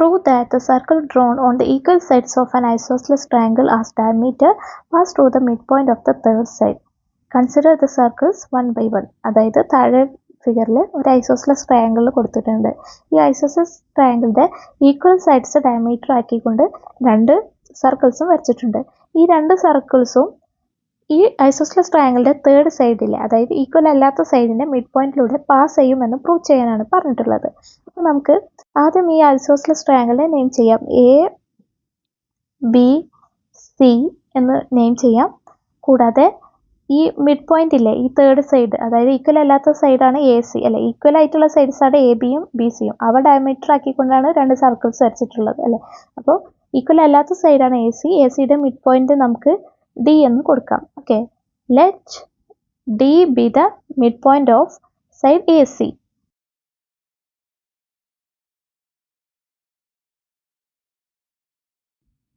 Prove that the circle drawn on the equal sides of an isosceles triangle as diameter pass through the midpoint of the third side. Consider the circles one by one. അതായത് താഴെ ഫിഗറിൽ ഒരു isosceles triangle കൊടുത്തിട്ടുണ്ട്. ഈ isosceles ട്രയാങ്കിളിന്റെ equal sides diameter ആക്കിക്കൊണ്ട് രണ്ട് സർക്കിൾസും വരച്ചിട്ടുണ്ട്. ഈ രണ്ട് സർക്കിൾസും ഈ ഐസോസ്ലസ് ട്രയാങ്കിളിന്റെ തേർഡ് സൈഡിലെ അതായത് ഈക്വൽ അല്ലാത്ത സൈഡിന്റെ മിഡ് പോയിന്റിലൂടെ പാസ് ചെയ്യുമെന്ന് പ്രൂവ് ചെയ്യാനാണ് പറഞ്ഞിട്ടുള്ളത്. അപ്പോൾ നമുക്ക് ആദ്യം ഈ ഐസോസ്ലസ് ട്രയാങ്കിളിനെ നെയിം ചെയ്യാം. ABC എന്ന് നെയിം ചെയ്യാം. കൂടാതെ ഈ മിഡ് പോയിന്റ് ഇല്ലേ, ഈ തേർഡ് സൈഡ് അതായത് ഈക്വൽ അല്ലാത്ത സൈഡാണ് AC അല്ലെ, ഈക്വൽ ആയിട്ടുള്ള സൈഡ്സ് ആണ് ABയും BCയും. അവ ഡയമീറ്റർ ആക്കിക്കൊണ്ടാണ് രണ്ട് സർക്കിൾസ് വരച്ചിട്ടുള്ളത് അല്ലെ. അപ്പോൾ ഈക്വൽ അല്ലാത്ത സൈഡാണ് ACയുടെ മിഡ് പോയിന്റ് നമുക്ക് D എന്ന് കൊടുക്കാം. Okay, let D be the midpoint of side AC.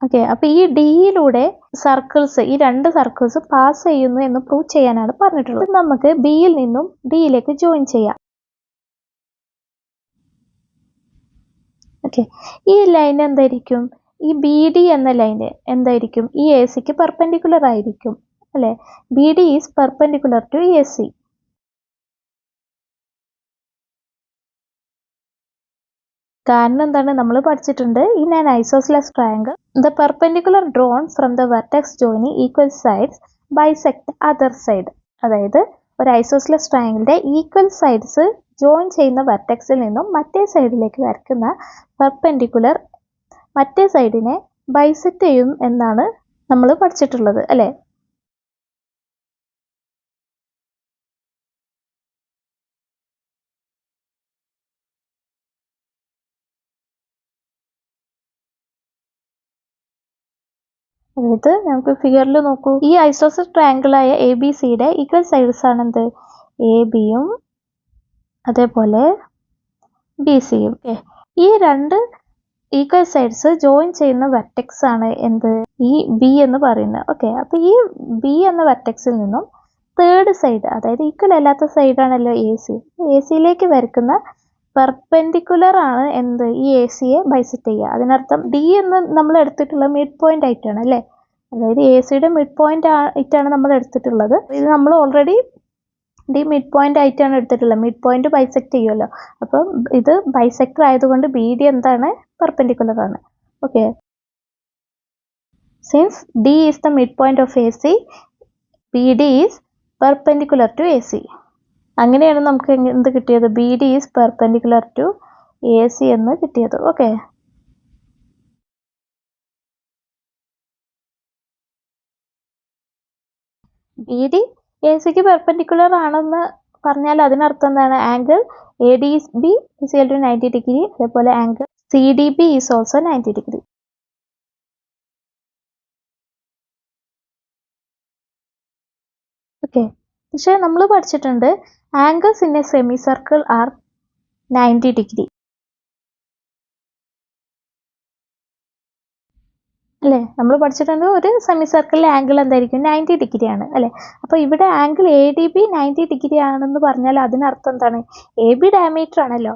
Okay, അപ്പൊ ഈ ഡിയിലൂടെ സർക്കിൾസ് ഈ രണ്ട് സർക്കിൾസ് പാസ് ചെയ്യുന്നു എന്ന് പ്രൂവ് ചെയ്യാനാണ് പറഞ്ഞിട്ടുള്ളത്. നമുക്ക് ബിയിൽ നിന്നും ഡിയിലേക്ക് ജോയിൻ ചെയ്യാം. ഓക്കെ, ഈ ലൈൻ എന്തായിരിക്കും? ഈ BD എന്ന ലൈന് എന്തായിരിക്കും? ഈ AC പെർപെൻഡിക്കുലർ ആയിരിക്കും അല്ലെ. BD is perpendicular to AC. കാരണം എന്താണ്? നമ്മൾ പഠിച്ചിട്ടുണ്ട് in an isosceles triangle the perpendicular drawn from the vertex joining equal sides bisect other side. അതായത് ഒരു ഐസോസ്ലസ് ട്രയാങ്കിളിന്റെ ഈക്വൽ സൈഡ്സ് ജോയിൻ ചെയ്യുന്ന വെർട്ടെക്സിൽ നിന്നും മറ്റേ സൈഡിലേക്ക് വരയ്ക്കുന്ന പെർപെൻഡിക്കുലർ മറ്റേ സൈഡിനെ ബൈസെക്ട് ചെയ്യും എന്നാണ് നമ്മൾ പഠിച്ചിട്ടുള്ളത് അല്ലേ. അതായത് നമുക്ക് ഫിഗറിൽ നോക്കൂ, ഈ ഐസോസെലസ് ട്രയാങ്കിളായ ABCയുടെ ഈക്വൽ സൈഡ്സ് ആണ് എന്ത്? ABയും അതേപോലെ BCയും. ഈ രണ്ട് ഈക്വൽ സൈഡ്സ് ജോയിൻ ചെയ്യുന്ന വെർട്ടെക്സ് ആണ് എന്ത്? ഈ B എന്ന് പറയുന്നത്. ഓക്കെ, അപ്പൊ ഈ B എന്ന വെർട്ടെക്സിൽ നിന്നും തേർഡ് സൈഡ് അതായത് ഈക്വൽ അല്ലാത്ത സൈഡാണല്ലോ ACയിലേക്ക് വരയ്ക്കുന്ന പെർപെൻഡിക്കുലർ ആണ് എന്ത്? ഈ ACയെ ബൈസെക്ട് ചെയ്യുക. അതിനർത്ഥം D എന്ന് നമ്മൾ എടുത്തിട്ടുള്ള മിഡ് പോയിന്റ് ആയിട്ടാണ് അല്ലേ. അതായത് ACയുടെ മിഡ് പോയിന്റ് ആയിട്ടാണ് നമ്മൾ എടുത്തിട്ടുള്ളത്. ഇത് നമ്മൾ ഓൾറെഡി D മിഡ് പോയിന്റ് ആയിട്ടാണ് എടുത്തിട്ടുള്ളത്. മിഡ് പോയിന്റ് ബൈസെക്ട് ചെയ്യുമല്ലോ. അപ്പം ഇത് ബൈസെക്ടർ ആയതുകൊണ്ട് BD എന്താണ്? പെർപെൻഡിക്കുലർ ആണ്. Okay, since D is the mid point of AC, BD is perpendicular to AC. അങ്ങനെയാണ് നമുക്ക് എന്ത് കിട്ടിയത്? BD is perpendicular to AC എന്ന് കിട്ടിയത്. ഓക്കെ, BD ACക്ക് പെർപെൻഡിക്കുലർ ആണെന്ന് പറഞ്ഞാൽ അതിനർത്ഥം എന്താണ്? Angle ADB is equal to 90 degree. അതേപോലെ angle CDB is also 90 degree. Okay, പക്ഷെ നമ്മൾ പഠിച്ചിട്ടുണ്ട് angles in a semicircle are 90 degree അല്ലേ. നമ്മൾ പഠിച്ചിട്ടുണ്ട് ഒരു സെമി സർക്കിളിലെ ആംഗിൾ എന്തായിരിക്കും? 90 ഡിഗ്രി ആണ് അല്ലേ. അപ്പോൾ ഇവിടെ ആംഗിൾ ADB 90 ഡിഗ്രി ആണെന്ന് പറഞ്ഞാൽ അതിനർത്ഥം എന്താണ്? AB ഡയമീറ്റർ ആണല്ലോ.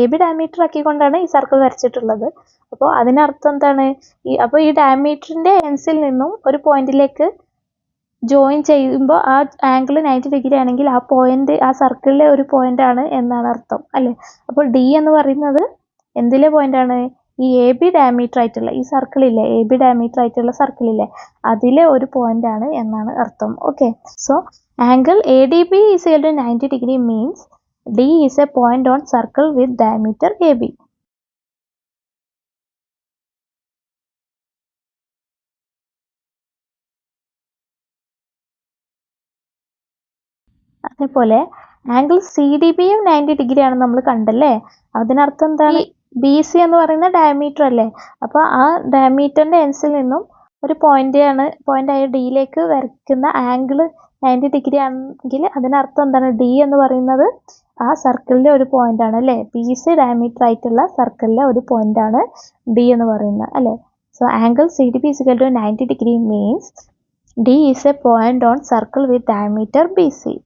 AB ഡയമീറ്റർ ആക്കിക്കൊണ്ടാണ് ഈ സർക്കിൾ വരച്ചിട്ടുള്ളത്. അപ്പോൾ അതിനർത്ഥം എന്താണ്? അപ്പോൾ ഈ ഡയമീറ്ററിന്റെ എൻസിൽ നിന്നും ഒരു പോയിന്റിലേക്ക് ജോയിൻ ചെയ്യുമ്പോൾ ആ ആംഗിൾ 90 ഡിഗ്രി ആണെങ്കിൽ ആ പോയിന്റ് ആ സർക്കിളിലെ ഒരു പോയിന്റ് ആണ് എന്നാണ് അർത്ഥം അല്ലേ. അപ്പോൾ D എന്ന് പറയുന്നത് എന്തിലെ പോയിന്റ് ആണ്? ഈ AB ഡയമീറ്റർ ആയിട്ടുള്ള ഈ സർക്കിളില്ലേ, AB ഡയമീറ്റർ ആയിട്ടുള്ള സർക്കിളില്ലേ, അതിലെ ഒരു പോയിന്റ് ആണ് എന്നാണ് അർത്ഥം. Okay, so angle ADB is equal to 90 degree means D is a point on circle with diameter AB. അതേപോലെ ആംഗിൾ CDBയും 90 ഡിഗ്രി ആണെന്ന് നമ്മൾ കണ്ടല്ലേ. അതിനർത്ഥം എന്താണ്? BC എന്ന് പറയുന്ന ഡയമീറ്റർ അല്ലേ. അപ്പോൾ ആ ഡയമീറ്ററിന്റെ എൻസിൽ നിന്നും ഒരു പോയിന്റായ ഡിയിലേക്ക് വരയ്ക്കുന്ന ആംഗിൾ 90 ഡിഗ്രി ആണെങ്കിൽ അതിനർത്ഥം എന്താണ്? D എന്ന് പറയുന്നത് ആ സർക്കിളിലെ ഒരു പോയിന്റ് ആണ് അല്ലേ. BC ഡയമീറ്റർ ആയിട്ടുള്ള സർക്കിളിലെ ഒരു പോയിന്റ് ആണ് D എന്ന് പറയുന്നത് അല്ലേ. So angle CDB is equal to 90 degree means D is a point on circle with diameter BC.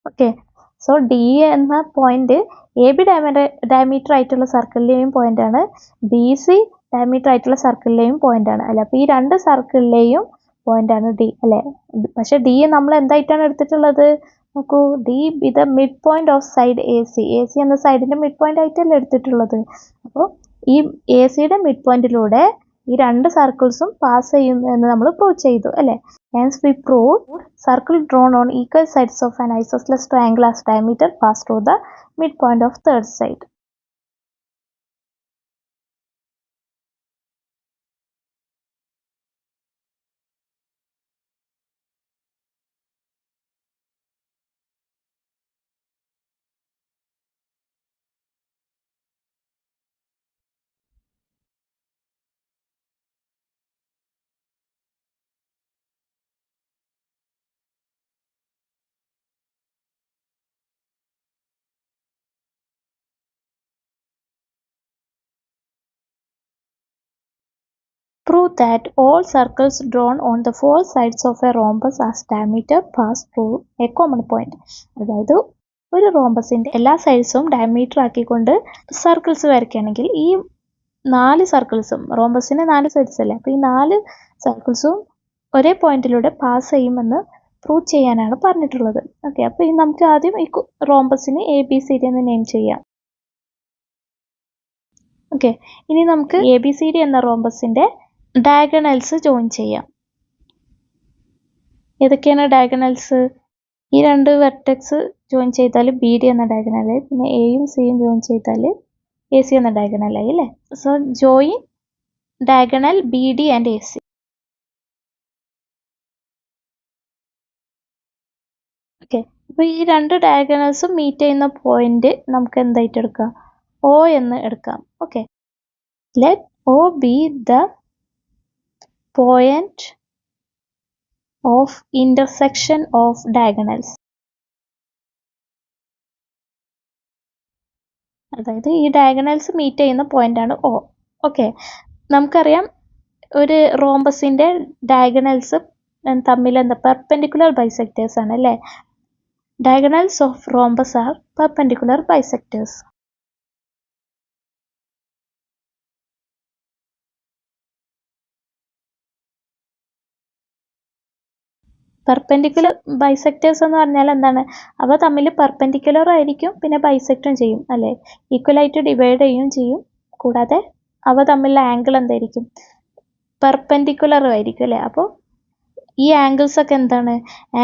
Okay. So D എന്ന പോയിന്റ് എ ബി ഡയമീറ്റർ ആയിട്ടുള്ള സർക്കിളിലെയും പോയിന്റ് ആണ്, ബി സി ഡയമീറ്റർ ആയിട്ടുള്ള സർക്കിളിലെയും പോയിന്റ് ആണ് അല്ലെ. അപ്പോൾ ഈ രണ്ട് സർക്കിളിലെയും പോയിന്റ് ആണ് ഡി അല്ലെ. പക്ഷെ ഡി നമ്മൾ എന്തായിട്ടാണ് എടുത്തിട്ടുള്ളത്? നോക്കൂ, D B the mid point of side A C. A C എന്ന സൈഡിന്റെ മിഡ് പോയിന്റ് ആയിട്ടല്ലേ എടുത്തിട്ടുള്ളത്. അപ്പോൾ ഈ എ സിയുടെ മിഡ് പോയിന്റിലൂടെ ഈ രണ്ട് സർക്കിൾസും പാസ് ചെയ്യുന്നു എന്ന് നമ്മൾ പ്രൂവ് ചെയ്തു അല്ലെ. Hence we proved circle drawn on equal sides of an isosceles triangle as diameter pass through the midpoint of third side. Prove that all circles drawn on the four sides of a rhombus as diameter pass through a common point. അതായത് ഒരു റോംബസിന്റെ എല്ലാ സൈഡ്സും diameter ആക്കിക്കൊണ്ട് circles വരയ്ക്കുകയാണെങ്കിൽ ഈ 4 സർക്കിൾസും, റോംബസിന് 4 sides അല്ലേ, അപ്പോൾ ഈ 4 സർക്കിൾസും ഒരേ പോയിന്റിലൂടെ പാസ് ചെയ്യുമെന്ന് പ്രൂവ് ചെയ്യാനാണ് പറഞ്ഞിട്ടുള്ളത്. ഓക്കെ, അപ്പോൾ ഈ നമുക്ക് ആദ്യം ഈ റോംബസിന് എ ബി സി ഡി എന്ന് നെയിം ചെയ്യാം. ഓക്കെ, ഇനി നമുക്ക് എ ബി സി ഡി എന്ന റോംബസിന്റെ ഡയഗണൽസ് ജോയിൻ ചെയ്യാം. ഏതൊക്കെയാണ് ഡയഗണൽസ്? ഈ രണ്ട് വെർട്ടെക്സ് ജോയിൻ ചെയ്താൽ ബി ഡി എന്ന ഡയഗണലായി, പിന്നെ എയും സിയും ജോയിൻ ചെയ്താൽ എ സി എന്ന ഡയഗണലായി അല്ലേ. So join diagonal B D and A C. Okay, അപ്പോൾ ഈ രണ്ട് ഡയഗണൽസും മീറ്റ് ചെയ്യുന്ന പോയിന്റ് നമുക്ക് എന്തായിട്ട് എടുക്കാം? ഒ എന്ന് എടുക്കാം. Okay, let O B the point of intersection of diagonals. അതായത് ഈ ഡയഗണൽസ് മീറ്റ് ചെയ്യുന്ന പോയിന്റ് ആണ് ഒ. ഓക്കെ, നമുക്കറിയാം ഒരു റോംബസിന്റെ ഡയഗണൽസ് തമ്മിൽ എന്താ പെർപെൻഡിക്കുലർ ബൈസെക്ടേഴ്സ് ആണ് അല്ലേ. Diagonals of rhombus are perpendicular bisectors. Perpendicular bisectors എന്ന് പറഞ്ഞാൽ എന്താണ്? അവ തമ്മിൽ പെർപെൻഡിക്കുലർ ആയിരിക്കും, പിന്നെ ബൈസെക്റ്റും ചെയ്യും അല്ലേ, ഈക്വലായിട്ട് ഡിവൈഡ് ചെയ്യുകയും ചെയ്യും. കൂടാതെ അവ തമ്മിലുള്ള ആംഗിൾ എന്തായിരിക്കും? പെർപെൻഡിക്കുലർ ആയിരിക്കും അല്ലേ. അപ്പോൾ ഈ ആംഗിൾസ് ഒക്കെ എന്താണ്?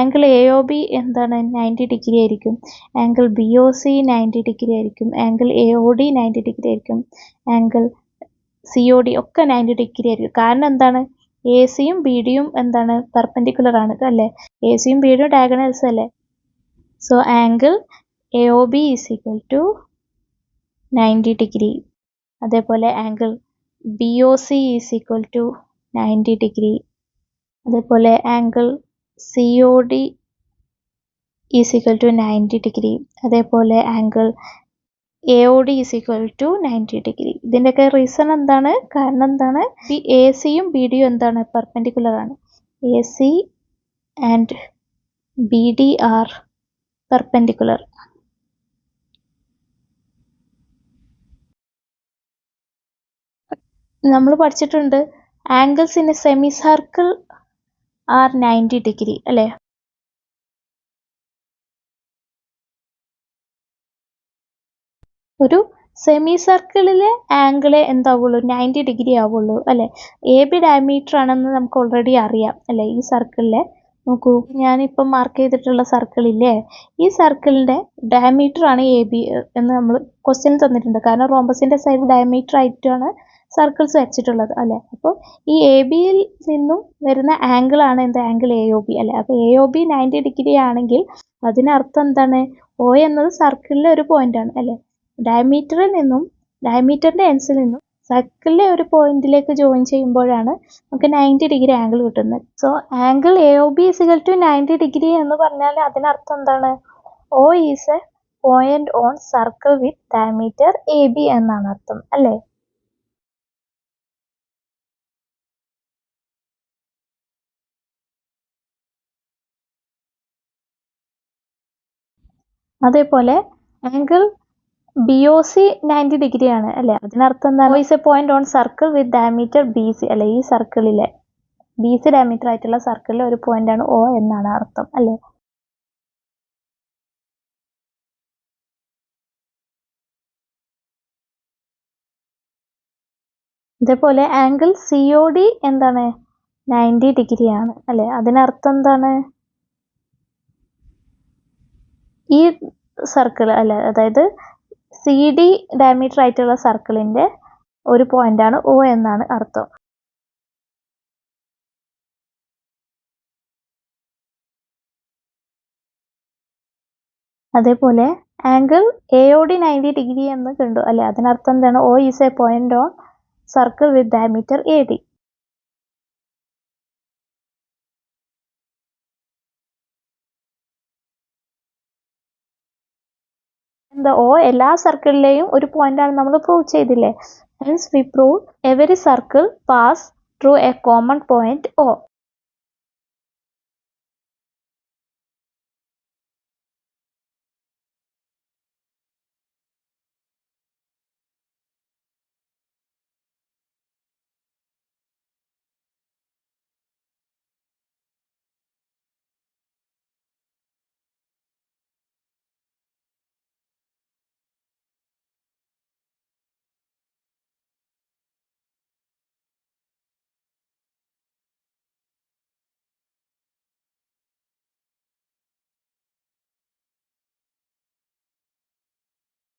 ആംഗിൾ എ ഒ ബി എന്താണ്? 90 ഡിഗ്രി ആയിരിക്കും. Angle B O C 90 degree ആയിരിക്കും. Angle A O D 90 degree ആയിരിക്കും. ആംഗിൾ സി ഒ ഡി ഒക്കെ 90 ഡിഗ്രി ആയിരിക്കും. കാരണം എന്താണ്? എ സിയും ബി ഡിയും എന്താണ്? പെർപെൻഡിക്കുലർ ആണ് അല്ലേ. എ സിയും ബി ഡിയും ഡയഗണൽസ് അല്ലേ. So angle A O B is equal to 90 degree. അതേപോലെ angle B O C is equal to 90 degree. അതേപോലെ angle C O D is equal to 90 degree. അതേപോലെ angle A O D is equal to 90 degree. ഇതിൻ്റെയൊക്കെ reason എന്താണ്? കാരണം എന്താണ്? A സിയും B ഡിയും എന്താണ്? പെർപെൻഡിക്കുലർ ആണ്. A C and B D are perpendicular. നമ്മൾ പഠിച്ചിട്ടുണ്ട് angles in a semicircle are 90 degree അല്ലേ. ഒരു സെമി സർക്കിളിലെ ആംഗിളെ എന്താവുള്ളൂ? 90 ഡിഗ്രി ആവുള്ളൂ അല്ലേ. എ ബി ഡയമീറ്റർ ആണെന്ന് നമുക്ക് ഓൾറെഡി അറിയാം അല്ലേ. ഈ സർക്കിളിലെ നോക്കൂ, ഞാനിപ്പം മാർക്ക് ചെയ്തിട്ടുള്ള സർക്കിളില്ലേ, ഈ സർക്കിളിൻ്റെ ഡയമീറ്റർ ആണ് എ ബി എന്ന് നമ്മൾ ക്വസ്റ്റ്യൻ തന്നിട്ടുണ്ട്. കാരണം റോംബസിൻ്റെ സൈഡ് ഡയമീറ്റർ ആയിട്ടാണ് സർക്കിൾസ് വെച്ചിട്ടുള്ളത് അല്ലേ. അപ്പോൾ ഈ എ ബിയിൽ നിന്നും വരുന്ന ആംഗിൾ ആണ് എന്ത്? ആംഗിൾ എ ഒ ബി അല്ലേ. അപ്പോൾ എ ഒ ബി 90 ഡിഗ്രി ആണെങ്കിൽ അതിനർത്ഥം എന്താണ്? ഒ എന്നത് സർക്കിളിലെ ഒരു പോയിന്റ് ആണ് അല്ലേ. ഡയമീറ്ററിൻ്റെ എൻസിൽ നിന്നും സർക്കിളിലെ ഒരു പോയിന്റിലേക്ക് ജോയിൻ ചെയ്യുമ്പോഴാണ് നമുക്ക് 90 ഡിഗ്രി ആംഗിൾ കിട്ടുന്നത്. So angle A O B is equal to 90 degree എന്ന് പറഞ്ഞാൽ അതിനർത്ഥം എന്താണ്? O is a point on circle with diameter A B എന്നാണ് അർത്ഥം അല്ലേ. അതേപോലെ ആംഗിൾ BOC 90 ഡിഗ്രി ആണ് അല്ലേ? അതിനർത്ഥം എന്താണ്? Is A point on circle with diameter BC അല്ലെ? ഈ സർക്കിളിലെ BC ഡയമീറ്റർ ആയിട്ടുള്ള സർക്കിളിലെ ഒരു പോയിന്റ് ആണ് O എന്നാണ് അർത്ഥം അല്ലേ? ഇതേപോലെ ആംഗിൾ COD എന്താണ്? 90 ഡിഗ്രി ആണ് അല്ലേ? അതിനർത്ഥം എന്താണ്? ഈ സർക്കിൾ അല്ലെ, അതായത് CD ഡയമീറ്റർ ആയിട്ടുള്ള സർക്കിളിന്റെ ഒരു പോയിന്റ് ആണ് O എന്നാണ് അർത്ഥം. അതേപോലെ ആംഗിൾ AOD 90 ഡിഗ്രി എന്ന് കണ്ടു അല്ലെ? അതിനർത്ഥം എന്താണ്? O is a point on circle with diameter AD. എന്താ? O എല്ലാ സർക്കിളിലെയും ഒരു പോയിന്റ് ആണ് നമ്മൾ പ്രൂവ് ചെയ്തില്ലേ? Hence we prove every circle pass through a common point O.